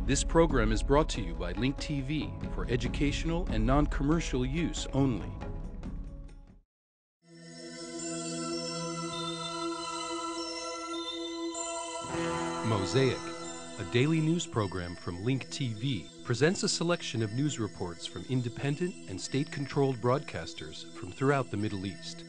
This program is brought to you by Link TV for educational and non-commercial use only. Mosaic, a daily news program from Link TV, presents a selection of news reports from independent and state-controlled broadcasters from throughout the Middle East.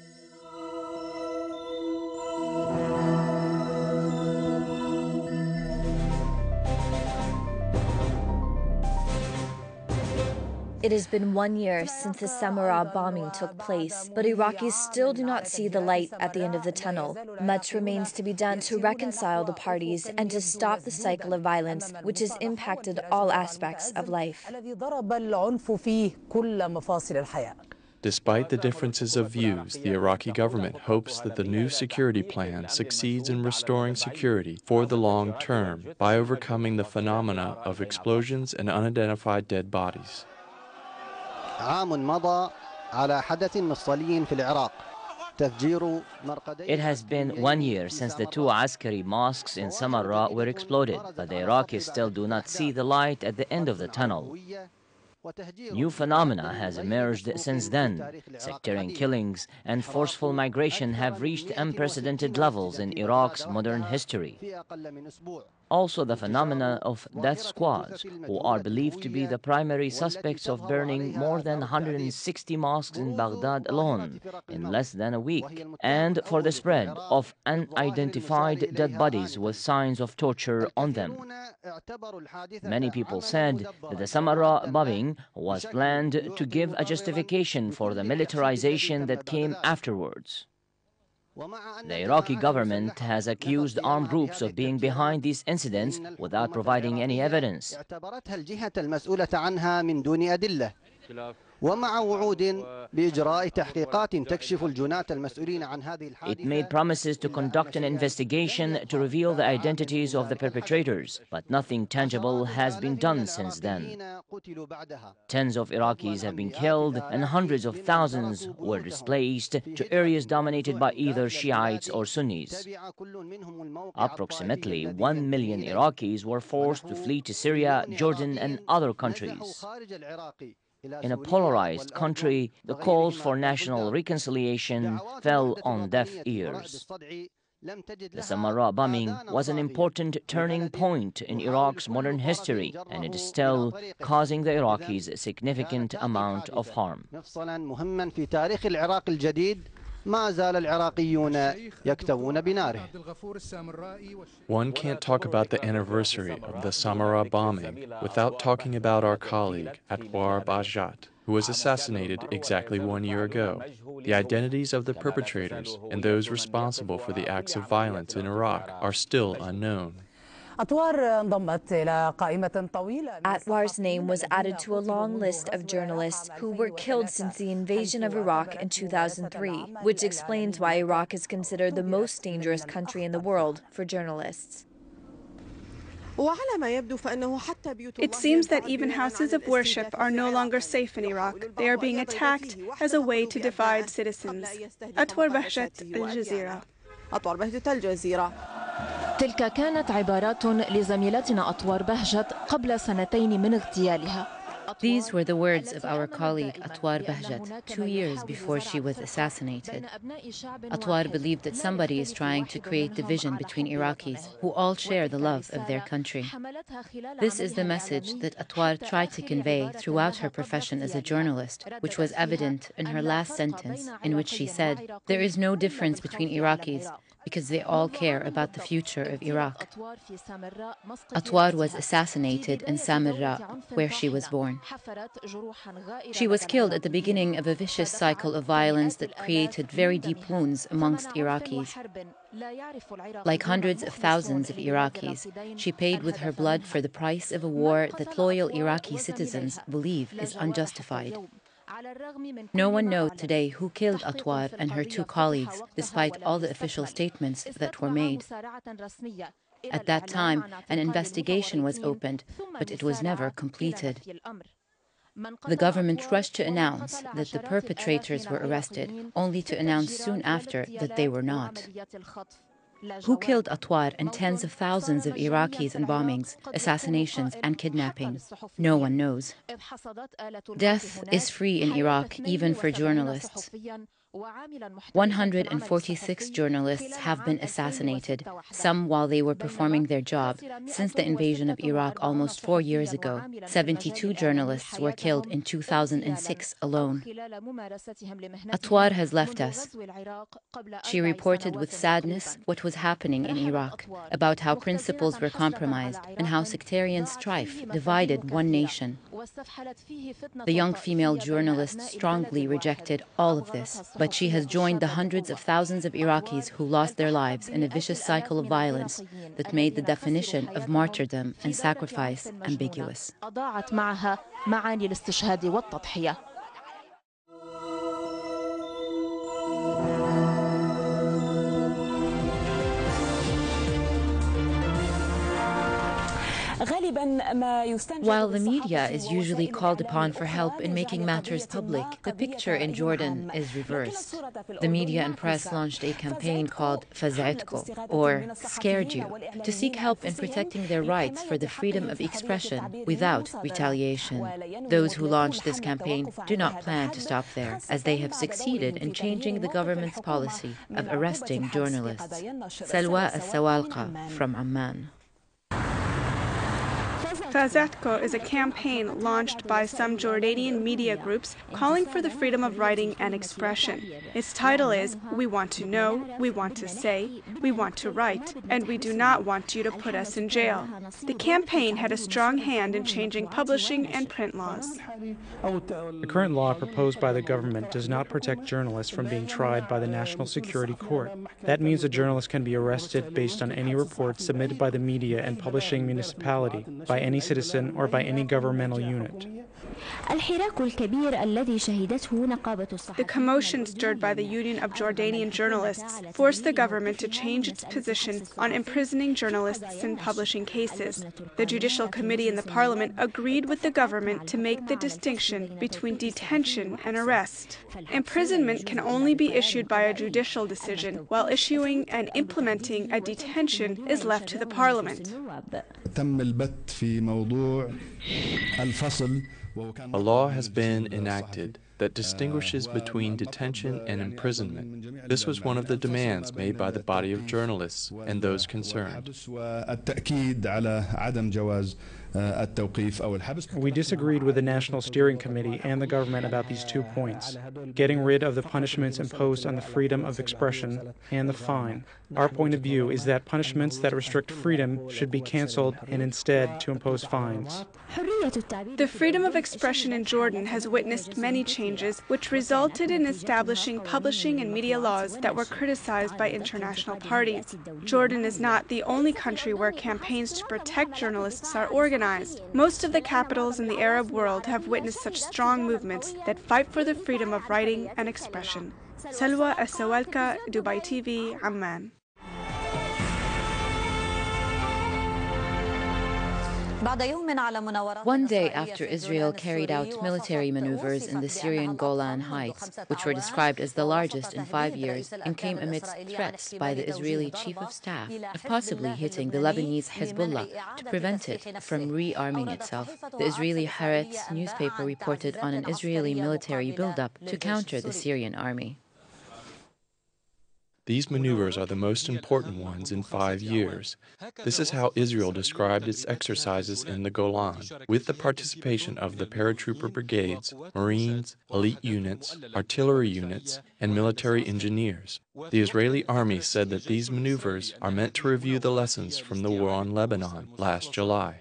It has been 1 year since the Samara bombing took place, but Iraqis still do not see the light at the end of the tunnel. Much remains to be done to reconcile the parties and to stop the cycle of violence, which has impacted all aspects of life. Despite the differences of views, the Iraqi government hopes that the new security plan succeeds in restoring security for the long term by overcoming the phenomena of explosions and unidentified dead bodies. It has been 1 year since the two askari mosques in Samarra were exploded, but the Iraqis still do not see the light at the end of the tunnel. New phenomena has emerged since then. Sectarian killings and forceful migration have reached unprecedented levels in Iraq's modern history. Also, the phenomena of death squads, who are believed to be the primary suspects of burning more than 160 mosques in Baghdad alone in less than a week, and for the spread of unidentified dead bodies with signs of torture on them. Many people said that the Samara bombing was planned to give a justification for the militarization that came afterwards. The Iraqi government has accused armed groups of being behind these incidents without providing any evidence. It made promises to conduct an investigation to reveal the identities of the perpetrators, but nothing tangible has been done since then. Tens of Iraqis have been killed and hundreds of thousands were displaced to areas dominated by either Shiites or Sunnis. Approximately 1 million Iraqis were forced to flee to Syria, Jordan, and other countries. In a polarized country, the calls for national reconciliation fell on deaf ears. The Samara bombing was an important turning point in Iraq's modern history, and it is still causing the Iraqis a significant amount of harm. One can't talk about the anniversary of the Samara bombing without talking about our colleague, Atwar Bahjat, who was assassinated exactly 1 year ago. The identities of the perpetrators and those responsible for the acts of violence in Iraq are still unknown. Atwar's name was added to a long list of journalists who were killed since the invasion of Iraq in 2003, which explains why Iraq is considered the most dangerous country in the world for journalists. It seems that even houses of worship are no longer safe in Iraq. They are being attacked as a way to divide citizens. Atwar, Bahjat, Al-Jazeera. تلك كانت عبارات لزميلتنا أطوار بهجت قبل سنتين من اغتيالها. These were the words of our colleague Atwar Bahjat 2 years before she was assassinated. Atwar believed that somebody is trying to create division between Iraqis who all share the love of their country. This is the message that Atwar tried to convey throughout her profession as a journalist, which was evident in her last sentence, in which she said, "There is no difference between Iraqis, because they all care about the future of Iraq." Atwar was assassinated in Samarra, where she was born. She was killed at the beginning of a vicious cycle of violence that created very deep wounds amongst Iraqis. Like hundreds of thousands of Iraqis, she paid with her blood for the price of a war that loyal Iraqi citizens believe is unjustified. No one knows today who killed Atwar and her two colleagues, despite all the official statements that were made. At that time, an investigation was opened, but it was never completed. The government rushed to announce that the perpetrators were arrested, only to announce soon after that they were not. Who killed Atwar and tens of thousands of Iraqis in bombings, assassinations, and kidnapping? No one knows. Death is free in Iraq, even for journalists. 146 journalists have been assassinated, some while they were performing their job, since the invasion of Iraq almost 4 years ago. 72 journalists were killed in 2006 alone. Atwar has left us. She reported with sadness what was happening in Iraq, about how principles were compromised and how sectarian strife divided one nation. The young female journalist strongly rejected all of this, but she has joined the hundreds of thousands of Iraqis who lost their lives in a vicious cycle of violence that made the definition of martyrdom and sacrifice ambiguous. While the media is usually called upon for help in making matters public, the picture in Jordan is reversed. The media and press launched a campaign called Faz'atko, or Scared You, to seek help in protecting their rights for the freedom of expression without retaliation. Those who launched this campaign do not plan to stop there, as they have succeeded in changing the government's policy of arresting journalists. Salwa Al-Sawalqa from Amman. Faz'atko is a campaign launched by some Jordanian media groups calling for the freedom of writing and expression. Its title is, "We want to know, we want to say, we want to write, and we do not want you to put us in jail." The campaign had a strong hand in changing publishing and print laws. The current law proposed by the government does not protect journalists from being tried by the National Security Court. That means a journalist can be arrested based on any report submitted by the media and publishing municipality, by any citizen, or by any governmental unit. The commotion stirred by the Union of Jordanian Journalists forced the government to change its position on imprisoning journalists in publishing cases. The Judicial Committee in the Parliament agreed with the government to make the distinction between detention and arrest. Imprisonment can only be issued by a judicial decision, while issuing and implementing a detention is left to the Parliament. A law has been enacted that distinguishes between detention and imprisonment. This was one of the demands made by the body of journalists and those concerned. We disagreed with the National Steering Committee and the government about these 2 points: getting rid of the punishments imposed on the freedom of expression and the fine. Our point of view is that punishments that restrict freedom should be canceled and instead to impose fines. The freedom of expression in Jordan has witnessed many changes, which resulted in establishing publishing and media laws that were criticized by international parties. Jordan is not the only country where campaigns to protect journalists are organized. Most of the capitals in the Arab world have witnessed such strong movements that fight for the freedom of writing and expression. Salwa Al-Sawalqa, Dubai TV, Amman. One day after Israel carried out military maneuvers in the Syrian Golan Heights, which were described as the largest in 5 years, and came amidst threats by the Israeli chief of staff of possibly hitting the Lebanese Hezbollah to prevent it from rearming itself, the Israeli Haaretz newspaper reported on an Israeli military buildup to counter the Syrian army. These maneuvers are the most important ones in 5 years. This is how Israel described its exercises in the Golan, with the participation of the paratrooper brigades, Marines, elite units, artillery units, and military engineers. The Israeli army said that these maneuvers are meant to review the lessons from the war on Lebanon last July.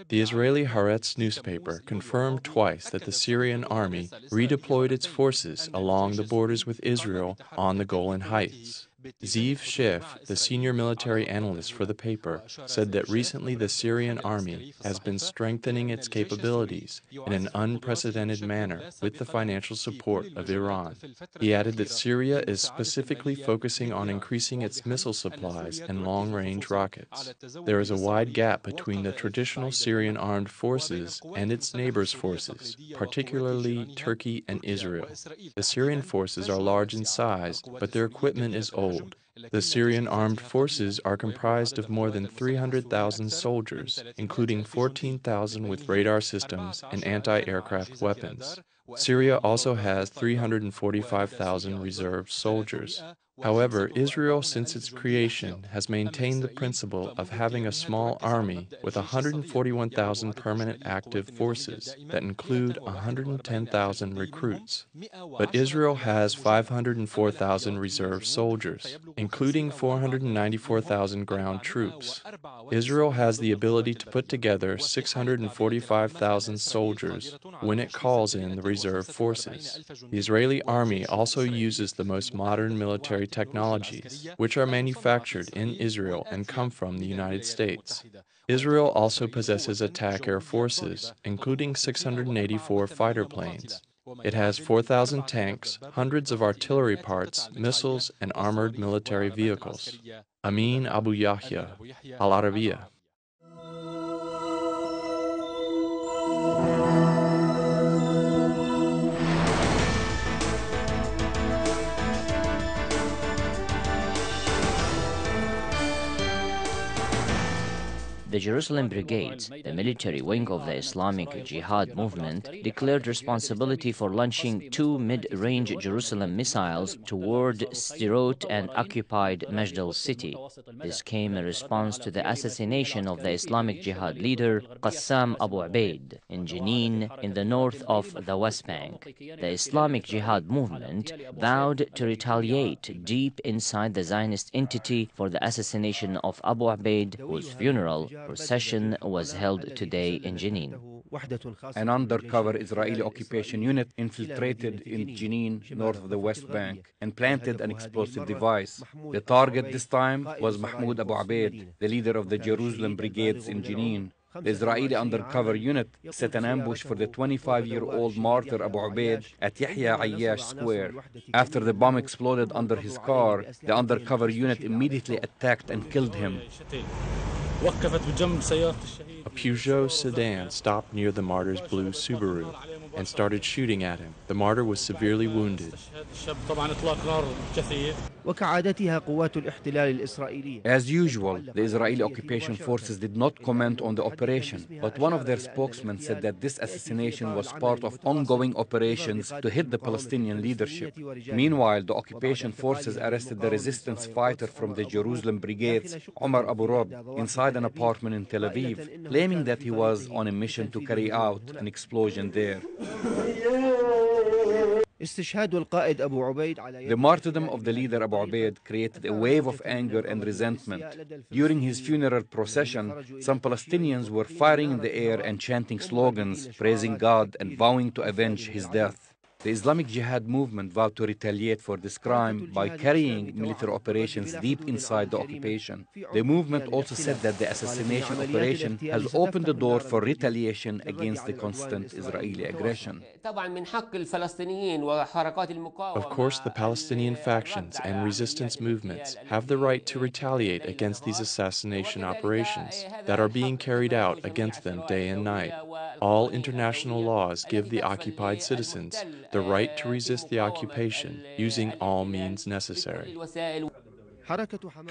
The Israeli Haaretz newspaper confirmed twice that the Syrian army redeployed its forces along the borders with Israel on the Golan Heights. Ziv Shif, the senior military analyst for the paper, said that recently the Syrian army has been strengthening its capabilities in an unprecedented manner with the financial support of Iran. He added that Syria is specifically focusing on increasing its missile supplies and long-range rockets. There is a wide gap between the traditional Syrian armed forces and its neighbors' forces, particularly Turkey and Israel. The Syrian forces are large in size, but their equipment is old. The Syrian armed forces are comprised of more than 300,000 soldiers, including 14,000 with radar systems and anti-aircraft weapons. Syria also has 345,000 reserve soldiers. However, Israel, since its creation, has maintained the principle of having a small army with 141,000 permanent active forces that include 110,000 recruits. But Israel has 504,000 reserve soldiers, including 494,000 ground troops. Israel has the ability to put together 645,000 soldiers when it calls in the reserve forces. The Israeli army also uses the most modern military technologies, which are manufactured in Israel and come from the United States. Israel also possesses attack air forces, including 684 fighter planes. It has 4,000 tanks, hundreds of artillery parts, missiles, and armored military vehicles. Amin Abu Yahya, Al-Arabiya. The Jerusalem Brigades, the military wing of the Islamic Jihad movement, declared responsibility for launching 2 mid-range Jerusalem missiles toward Sderot and occupied Masjid city. This came in response to the assassination of the Islamic Jihad leader Qassam Abu Ubaid in Jenin in the north of the West Bank. The Islamic Jihad movement vowed to retaliate deep inside the Zionist entity for the assassination of Abu Ubaid, whose funeral procession was held today in Jenin. An undercover Israeli occupation unit infiltrated in Jenin, north of the West Bank, and planted an explosive device. The target this time was Mahmoud Abu Ubaid, the leader of the Jerusalem Brigades in Jenin. The Israeli undercover unit set an ambush for the 25-year-old martyr Abu Ubaid at Yahya Ayyash Square. After the bomb exploded under his car, the undercover unit immediately attacked and killed him. A Peugeot sedan stopped near the martyr's blue Subaru and started shooting at him. The martyr was severely wounded. As usual, the Israeli occupation forces did not comment on the operation, but one of their spokesmen said that this assassination was part of ongoing operations to hit the Palestinian leadership. Meanwhile, the occupation forces arrested the resistance fighter from the Jerusalem Brigades, Omar Abu Rob, inside an apartment in Tel Aviv, claiming that he was on a mission to carry out an explosion there. The martyrdom of the leader Abu Ubaid created a wave of anger and resentment. During his funeral procession, some Palestinians were firing in the air and chanting slogans, praising God and vowing to avenge his death. The Islamic Jihad movement vowed to retaliate for this crime by carrying military operations deep inside the occupation. The movement also said that the assassination operation has opened the door for retaliation against the constant Israeli aggression. Of course, the Palestinian factions and resistance movements have the right to retaliate against these assassination operations that are being carried out against them day and night. All international laws give the occupied citizens the right to resist the occupation using all means necessary.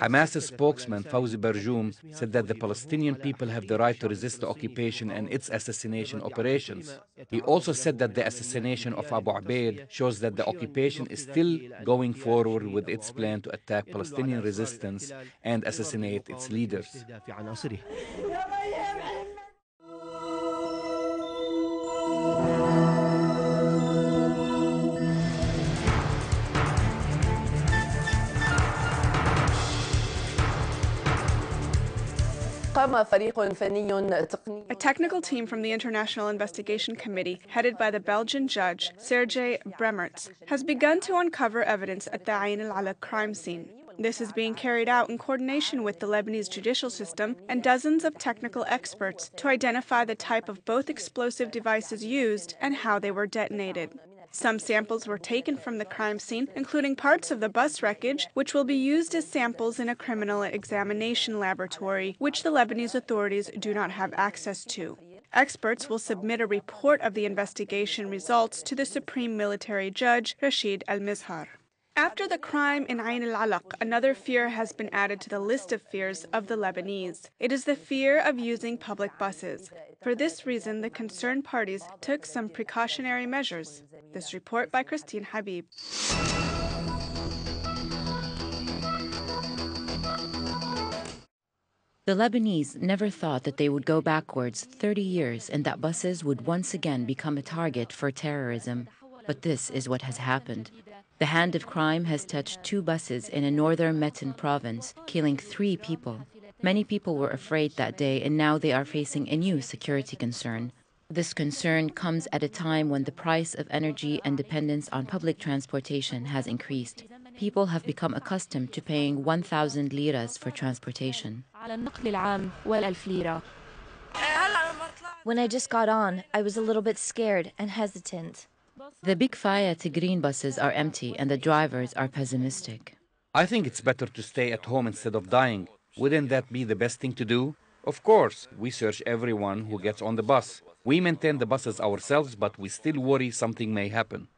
Hamas's spokesman Fawzi Barjoum said that the Palestinian people have the right to resist the occupation and its assassination operations. He also said that the assassination of Abu Ubaid shows that the occupation is still going forward with its plan to attack Palestinian resistance and assassinate its leaders. A technical team from the International Investigation Committee, headed by the Belgian judge Serge Bremertz, has begun to uncover evidence at the Ain al-Ala crime scene. This is being carried out in coordination with the Lebanese judicial system and dozens of technical experts to identify the type of both explosive devices used and how they were detonated. Some samples were taken from the crime scene, including parts of the bus wreckage, which will be used as samples in a criminal examination laboratory, which the Lebanese authorities do not have access to. Experts will submit a report of the investigation results to the Supreme Military Judge Rashid Al-Mizhar. After the crime in Ain al-Alaq, another fear has been added to the list of fears of the Lebanese. It is the fear of using public buses. For this reason, the concerned parties took some precautionary measures. This report by Christine Habib. The Lebanese never thought that they would go backwards 30 years and that buses would once again become a target for terrorism. But this is what has happened. The hand of crime has touched 2 buses in a northern Metin province, killing 3 people. Many people were afraid that day, and now they are facing a new security concern. This concern comes at a time when the price of energy and dependence on public transportation has increased. People have become accustomed to paying 1,000 liras for transportation. When I just got on, I was a little bit scared and hesitant. The big Faya to green buses are empty and the drivers are pessimistic. I think it's better to stay at home instead of dying. Wouldn't that be the best thing to do? Of course, we search everyone who gets on the bus. We maintain the buses ourselves, but we still worry something may happen.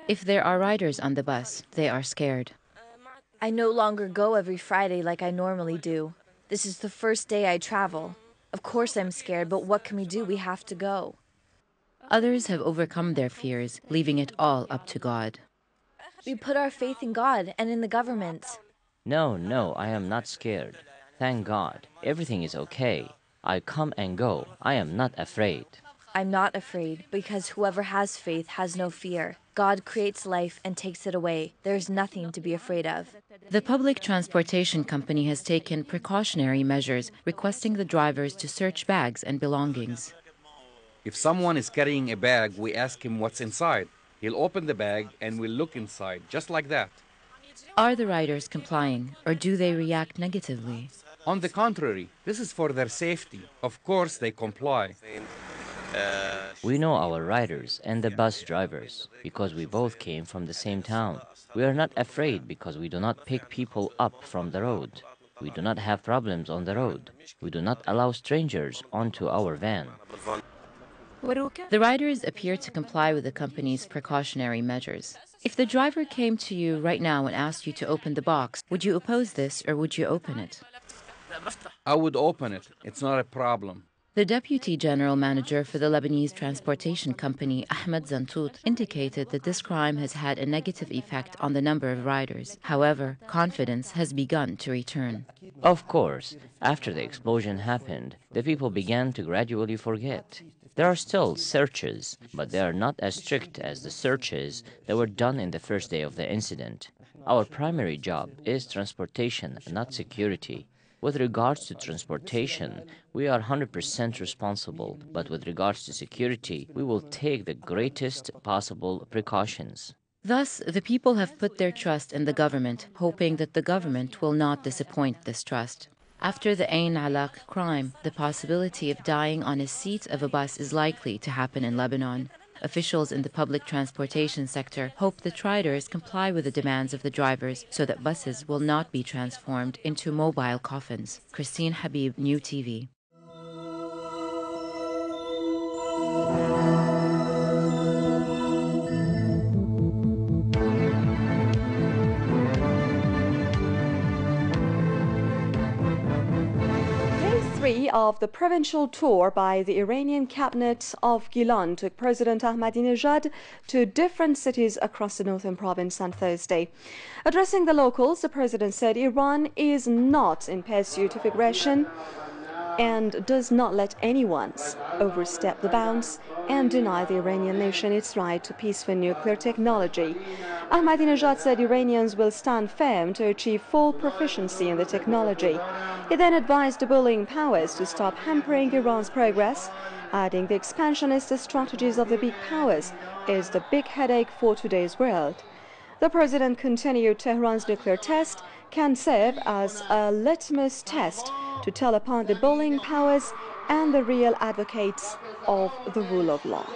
If there are riders on the bus, they are scared. I no longer go every Friday like I normally do. This is the first day I travel. Of course I'm scared, but what can we do? We have to go. Others have overcome their fears, leaving it all up to God. We put our faith in God and in the government. No, I am not scared. Thank God. Everything is okay. I come and go. I am not afraid. I'm not afraid because whoever has faith has no fear. God creates life and takes it away. There's nothing to be afraid of. The public transportation company has taken precautionary measures, requesting the drivers to search bags and belongings. If someone is carrying a bag, we ask him what's inside. He'll open the bag and we'll look inside, just like that. Are the riders complying, or do they react negatively? On the contrary, this is for their safety. Of course they comply. We know our riders and the bus drivers because we both came from the same town. We are not afraid because we do not pick people up from the road. We do not have problems on the road. We do not allow strangers onto our van. The riders appear to comply with the company's precautionary measures. If the driver came to you right now and asked you to open the box, would you oppose this or would you open it? I would open it. It's not a problem. The deputy general manager for the Lebanese transportation company, Ahmed Zantout, indicated that this crime has had a negative effect on the number of riders. However, confidence has begun to return. Of course, after the explosion happened, the people began to gradually forget. There are still searches, but they are not as strict as the searches that were done in the first day of the incident. Our primary job is transportation, not security. With regards to transportation, we are 100% responsible, but with regards to security, we will take the greatest possible precautions. Thus, the people have put their trust in the government, hoping that the government will not disappoint this trust. After the Ain al-Alaq crime, the possibility of dying on a seat of a bus is likely to happen in Lebanon. Officials in the public transportation sector hope that riders comply with the demands of the drivers so that buses will not be transformed into mobile coffins. Christine Habib, New TV. Of the provincial tour by the Iranian cabinet of Golan took President Ahmadinejad to different cities across the northern province on Thursday. Addressing the locals, the president said Iran is not in pursuit of aggression and does not let anyone overstep the bounds and deny the Iranian nation its right to peaceful nuclear technology. Ahmadinejad said Iranians will stand firm to achieve full proficiency in the technology. He then advised the bullying powers to stop hampering Iran's progress, adding the expansionist strategies of the big powers is the big headache for today's world. The president continued Tehran's nuclear test can serve as a litmus test to tell upon the bullying powers and the real advocates of the rule of law.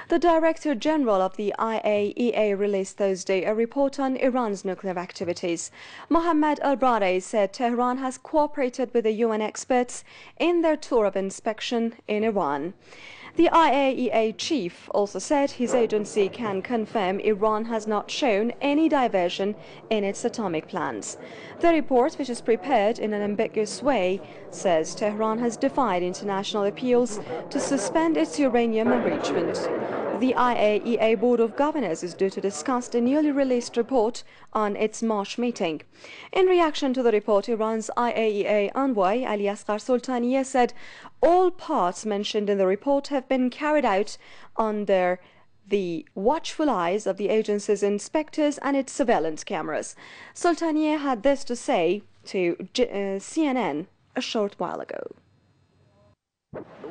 The Director General of the IAEA released Thursday a report on Iran's nuclear activities. Mohammad al-Baradei said Tehran has cooperated with the UN experts in their tour of inspection in Iran. The IAEA chief also said his agency can confirm Iran has not shown any diversion in its atomic plans. The report, which is prepared in an ambiguous way, says Tehran has defied international appeals to suspend its uranium enrichment. The IAEA Board of Governors is due to discuss the newly released report on its March meeting. In reaction to the report, Iran's IAEA envoy Ali Asghar Soltanieh said all parts mentioned in the report have been carried out under the watchful eyes of the agency's inspectors and its surveillance cameras. Soltanieh had this to say to CNN a short while ago.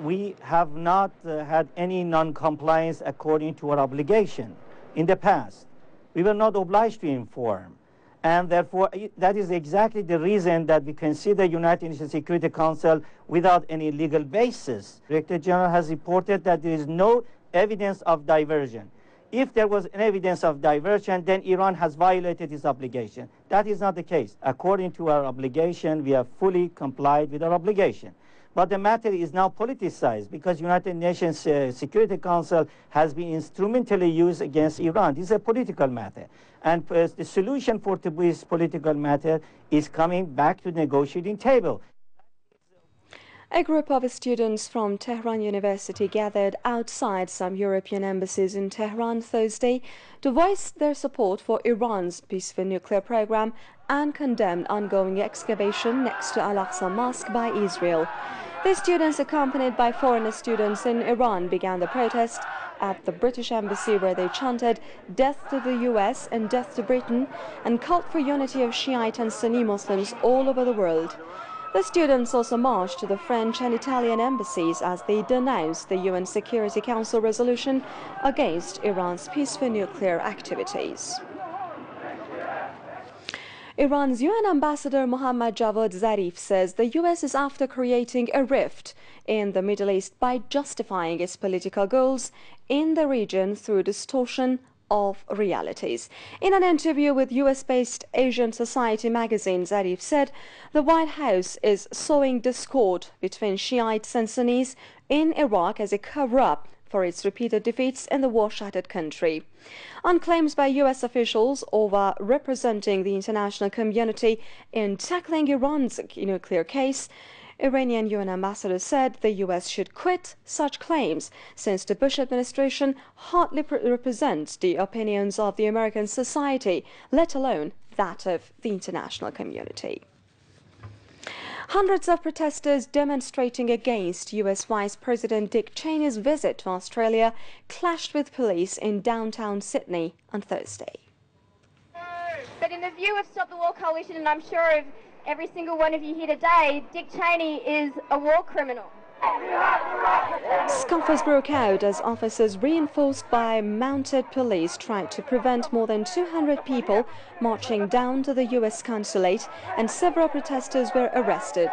We have not had any non-compliance according to our obligation in the past. We were not obliged to inform. And therefore, that is exactly the reason that we consider United Nations Security Council without any legal basis. Director General has reported that there is no evidence of diversion. If there was an evidence of diversion, then Iran has violated its obligation. That is not the case. According to our obligation, we have fully complied with our obligation. But the matter is now politicized because United Nations Security Council has been instrumentally used against Iran. This is a political matter. And the solution for this political matter is coming back to the negotiating table. A group of students from Tehran University gathered outside some European embassies in Tehran Thursday to voice their support for Iran's peaceful nuclear program and condemned ongoing excavation next to Al-Aqsa Mosque by Israel. The students, accompanied by foreign students in Iran, began the protest at the British embassy, where they chanted "Death to the US" and "Death to Britain," and called for unity of Shiite and Sunni Muslims all over the world. The students also marched to the French and Italian embassies as they denounced the UN Security Council resolution against Iran's peaceful nuclear activities. Iran's UN ambassador Mohammad Javad Zarif says the US is after creating a rift in the Middle East by justifying its political goals in the region through distortion of realities. In an interview with US-based Asian Society magazine, Zarif said the White House is sowing discord between Shiites and Sunnis in Iraq as a cover-up for its repeated defeats in the war-shattered country. On claims by US officials over representing the international community in tackling Iran's nuclear case, Iranian UN ambassador said the US should quit such claims, since the Bush administration hardly represents the opinions of the American society, let alone that of the international community. Hundreds of protesters demonstrating against US Vice President Dick Cheney's visit to Australia clashed with police in downtown Sydney on Thursday. But in the view of Stop the War Coalition, and I'm sure of every single one of you here today, Dick Cheney is a war criminal. Scuffles broke out as officers reinforced by mounted police tried to prevent more than 200 people marching down to the US consulate, and several protesters were arrested.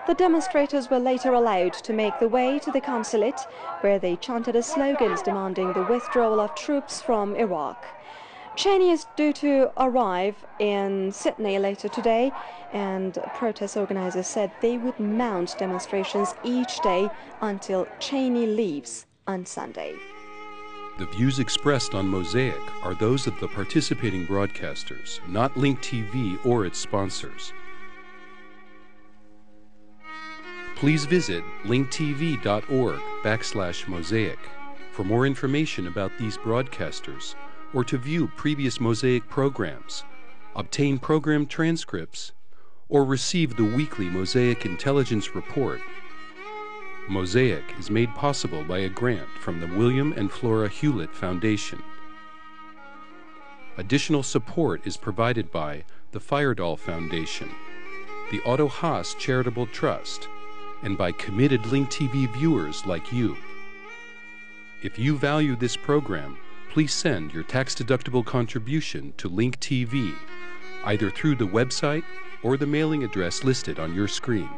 The demonstrators were later allowed to make the way to the consulate, where they chanted slogans demanding the withdrawal of troops from Iraq. Cheney is due to arrive in Sydney later today, and protest organizers said they would mount demonstrations each day until Cheney leaves on Sunday. The views expressed on Mosaic are those of the participating broadcasters, not Link TV or its sponsors. Please visit linktv.org/Mosaic for more information about these broadcasters, or to view previous Mosaic programs, obtain program transcripts, or receive the weekly Mosaic Intelligence Report. Mosaic is made possible by a grant from the William and Flora Hewlett Foundation. Additional support is provided by the Firedoll Foundation, the Otto Haas Charitable Trust, and by committed Link TV viewers like you. If you value this program, please send your tax-deductible contribution to Link TV, either through the website or the mailing address listed on your screen.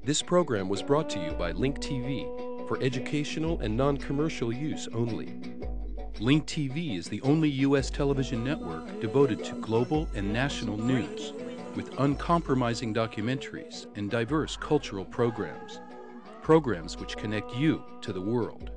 This program was brought to you by Link TV for educational and non-commercial use only. Link TV is the only U.S. television network devoted to global and national news, with uncompromising documentaries and diverse cultural programs. Programs which connect you to the world.